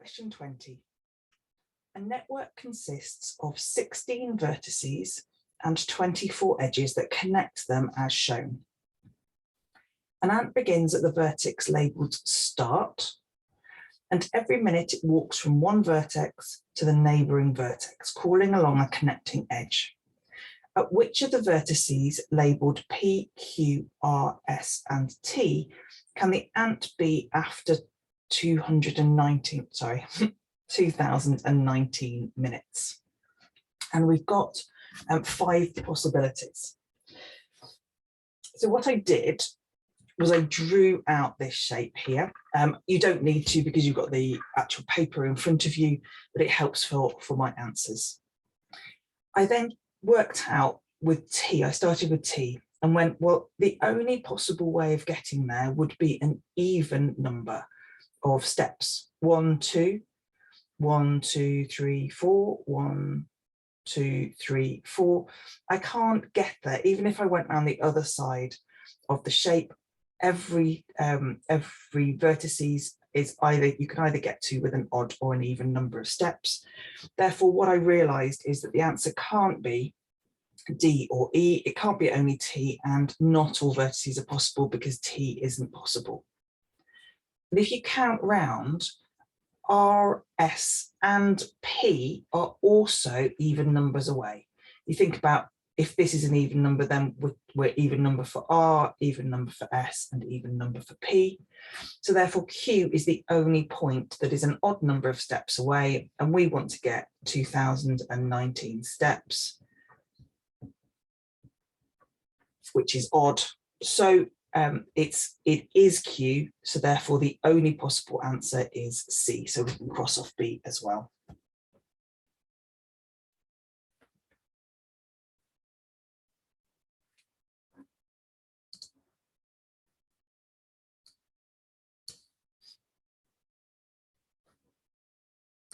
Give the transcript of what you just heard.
Question 20. A network consists of 16 vertices and 24 edges that connect them as shown. An ant begins at the vertex labelled start, and every minute it walks from one vertex to the neighbouring vertex, crawling along a connecting edge. At which of the vertices labelled P, Q, R, S and T can the ant be after 2019 minutes? And we've got 5 possibilities. So what I did was I drew out this shape here. You don't need to because you've got the actual paper in front of you, but it helps for my answers. I then worked out with T, I started with T and went, well, the only possible way of getting there would be an even number of steps. 1, 2, 1, 2, 3, 4, 1, 2, 3, 4. I can't get there, even if I went around the other side of the shape. Every vertices is you can either get to with an odd or an even number of steps. Therefore, what I realized is that the answer can't be D or E, it can't be only T, and not all vertices are possible because T isn't possible. And if you count round, R, S and P are also even numbers away. You think about if this is an even number, then we're even number for R, even number for S and even number for P. So therefore Q is the only point that is an odd number of steps away, and we want to get 2019 steps, which is odd. So it is Q, so therefore the only possible answer is C. So we can cross off B as well.